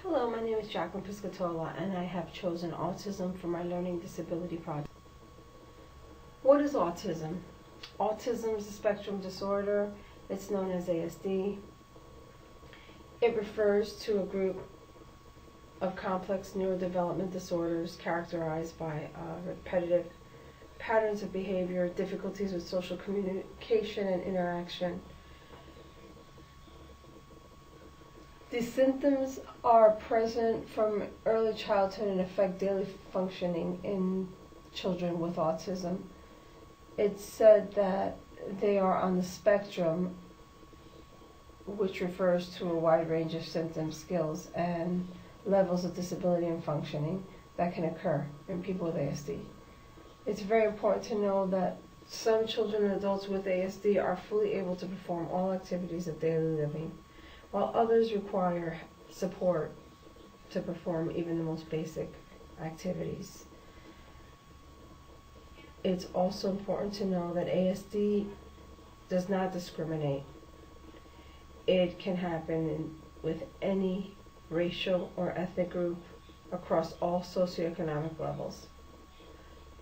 Hello, my name is Jacqueline Piscatola, and I have chosen autism for my learning disability project. What is autism? Autism is a spectrum disorder. It's known as ASD. It refers to a group of complex neurodevelopment disorders characterized by repetitive patterns of behavior, difficulties with social communication and interaction. These symptoms are present from early childhood and affect daily functioning in children with autism. It's said that they are on the spectrum, which refers to a wide range of symptoms, skills, and levels of disability and functioning that can occur in people with ASD. It's very important to know that some children and adults with ASD are fully able to perform all activities of daily living, while others require support to perform even the most basic activities. It's also important to know that ASD does not discriminate. It can happen with any racial or ethnic group across all socioeconomic levels.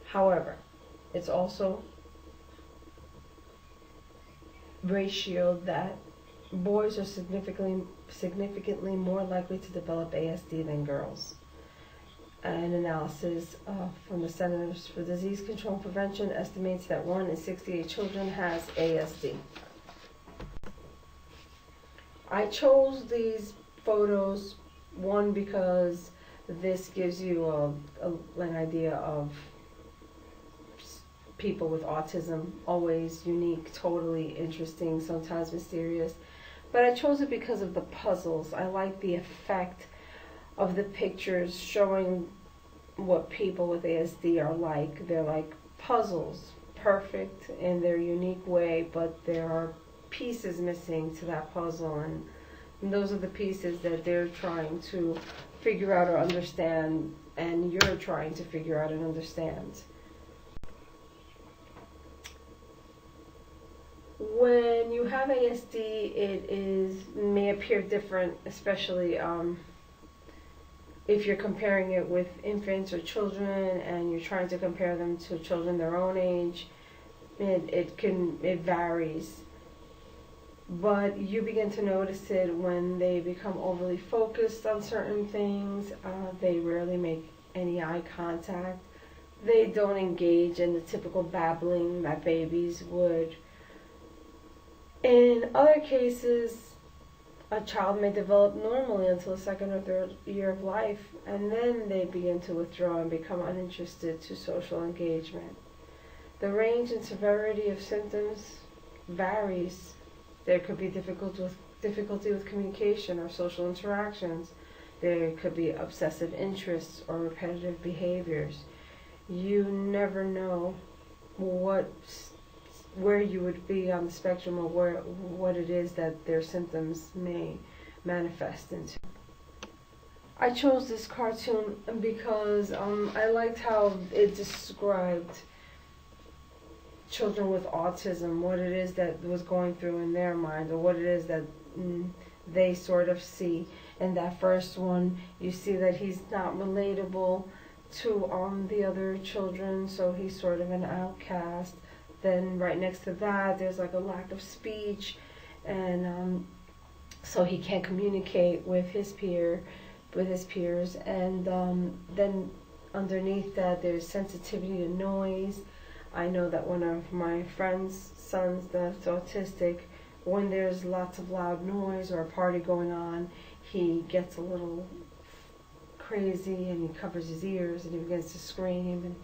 However, it's also ratioed that boys are significantly more likely to develop ASD than girls. An analysis from the Centers for Disease Control and Prevention estimates that 1 in 68 children has ASD. I chose these photos, one, because this gives you an idea of people with autism, always unique, totally interesting, sometimes mysterious. But I chose it because of the puzzles. I like the effect of the pictures showing what people with ASD are like. They're like puzzles, perfect in their unique way, but there are pieces missing to that puzzle, and those are the pieces that they're trying to figure out or understand, and you're trying to figure out and understand. When you have ASD, it may appear different, especially if you're comparing it with infants or children and you're trying to compare them to children their own age. It varies. But you begin to notice it when they become overly focused on certain things. They rarely make any eye contact. They don't engage in the typical babbling that babies would. In other cases, a child may develop normally until the second or third year of life, and then they begin to withdraw and become uninterested to social engagement. The range and severity of symptoms varies. There could be difficulty with communication or social interactions. There could be obsessive interests or repetitive behaviors. You never know where you would be on the spectrum, or what it is that their symptoms may manifest into. I chose this cartoon because I liked how it described children with autism, what it is that was going through in their mind, or what it is that they sort of see. In that first one, you see that he's not relatable to the other children, so he's sort of an outcast. Then right next to that, there's like a lack of speech, and so he can't communicate with his peers. And then underneath that, there's sensitivity to noise. I know that one of my friend's sons that's autistic, when there's lots of loud noise or a party going on, he gets a little crazy and he covers his ears and he begins to scream,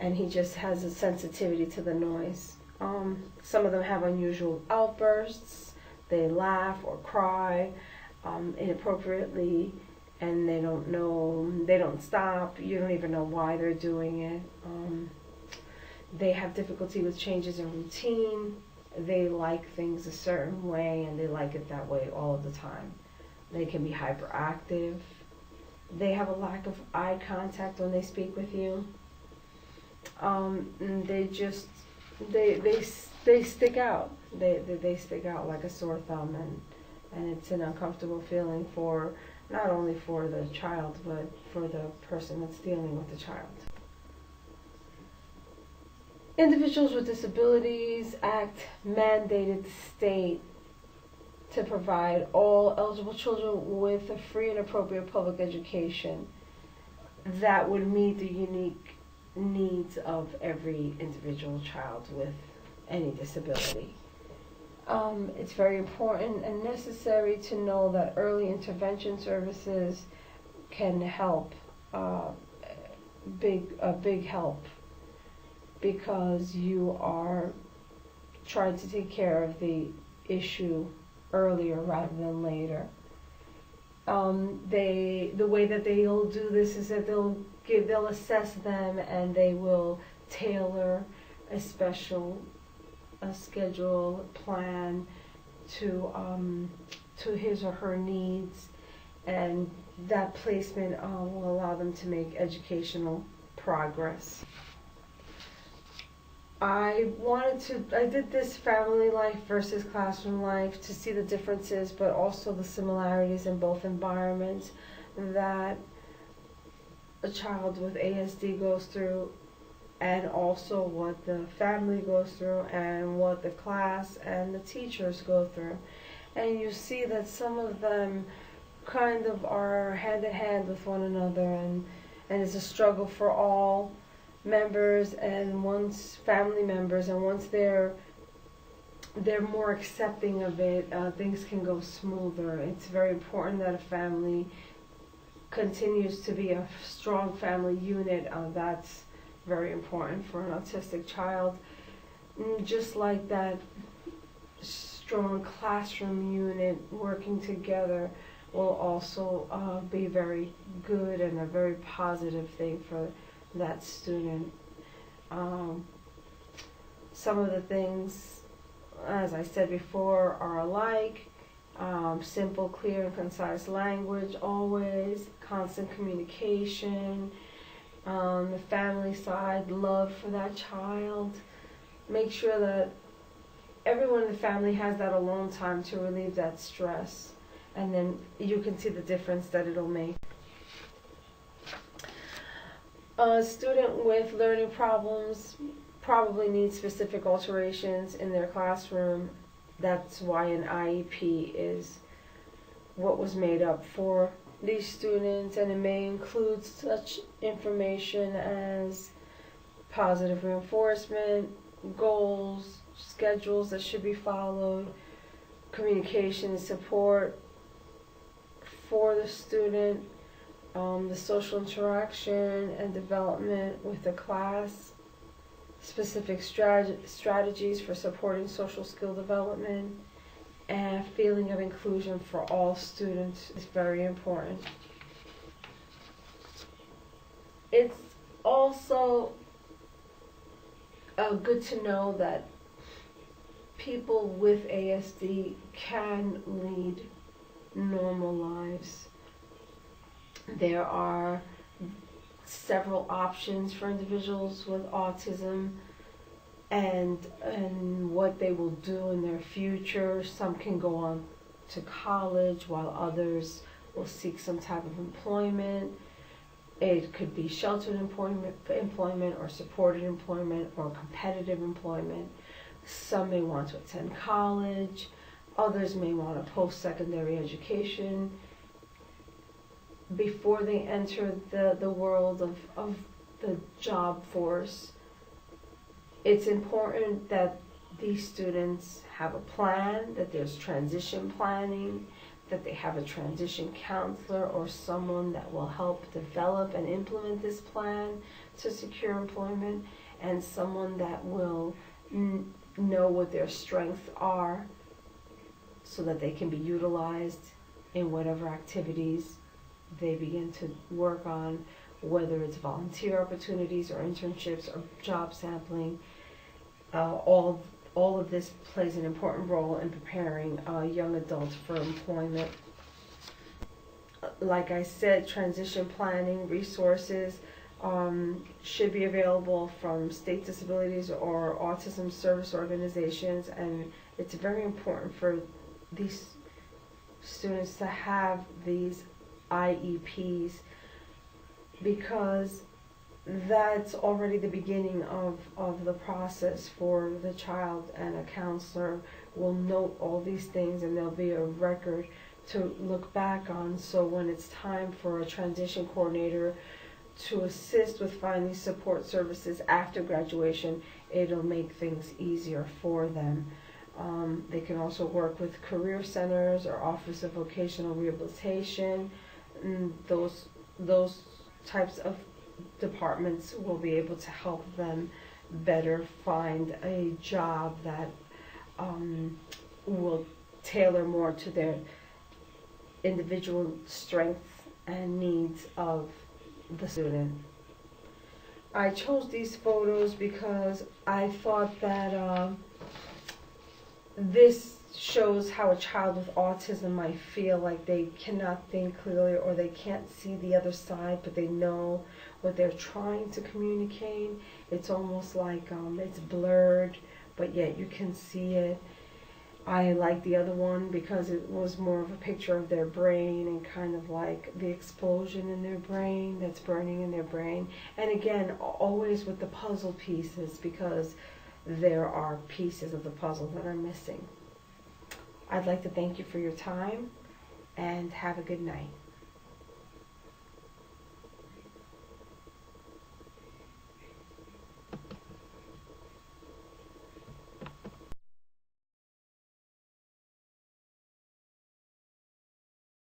and he just has a sensitivity to the noise. Some of them have unusual outbursts. They laugh or cry inappropriately, and they don't stop. You don't even know why they're doing it. They have difficulty with changes in routine. They like things a certain way, and they like it that way all of the time. They can be hyperactive. They have a lack of eye contact when they speak with you. They stick out. They stick out like a sore thumb, and it's an uncomfortable feeling for not only for the child, but for the person that's dealing with the child. Individuals with Disabilities Act mandated the state to provide all eligible children with a free and appropriate public education that would meet the unique needs of every individual child with any disability. It's very important and necessary to know that early intervention services can help, a big help, because you are trying to take care of the issue earlier rather than later. The way that they'll do this is that they'll assess them, and they will tailor a schedule, plan to his or her needs, and that placement will allow them to make educational progress. I did this family life versus classroom life to see the differences, but also the similarities in both environments that a child with ASD goes through, and also what the family goes through, and what the class and the teachers go through. And you see that some of them kind of are hand in hand with one another, and it's a struggle for all members, and once family members, and once they're more accepting of it, things can go smoother. It's very important that a family continues to be a strong family unit. That's very important for an autistic child. Just like that strong classroom unit working together will also be very good and a very positive thing for that student. Some of the things, as I said before, are alike. Simple, clear, and concise language always, constant communication, the family side, love for that child. Make sure that everyone in the family has that alone time to relieve that stress, and then you can see the difference that it'll make. A student with learning problems probably needs specific alterations in their classroom. That's why an IEP is what was made up for these students, and it may include such information as positive reinforcement, goals, schedules that should be followed, communication and support for the student, the social interaction and development with the class, specific strategies for supporting social skill development, and feeling of inclusion for all students is very important. It's also good to know that people with ASD can lead normal lives. There are several options for individuals with autism and what they will do in their future. Some can go on to college, while others will seek some type of employment. It could be sheltered employment or supported employment or competitive employment. Some may want to attend college. Others may want a post-secondary education before they enter the world of the job force. It's important that these students have a plan, that there's transition planning, that they have a transition counselor or someone that will help develop and implement this plan to secure employment, and someone that will know what their strengths are so that they can be utilized in whatever activities they begin to work on, whether it's volunteer opportunities or internships or job sampling. All of this plays an important role in preparing young adults for employment. Like I said, transition planning resources should be available from state disabilities or autism service organizations, and it's very important for these students to have these IEPs, because that's already the beginning of the process for the child, and a counselor will note all these things and there'll be a record to look back on, so when it's time for a transition coordinator to assist with finding support services after graduation, it'll make things easier for them. They can also work with career centers or Office of Vocational Rehabilitation. Those types of departments will be able to help them better find a job that will tailor more to their individual strengths and needs of the student. I chose these photos because I thought that this shows how a child with autism might feel, like they cannot think clearly or they can't see the other side, but they know what they're trying to communicate. It's almost like it's blurred, but yet you can see it. I like the other one because it was more of a picture of their brain and kind of like the explosion in their brain that's burning in their brain. And again, always with the puzzle pieces, because there are pieces of the puzzle that are missing. I'd like to thank you for your time and have a good night.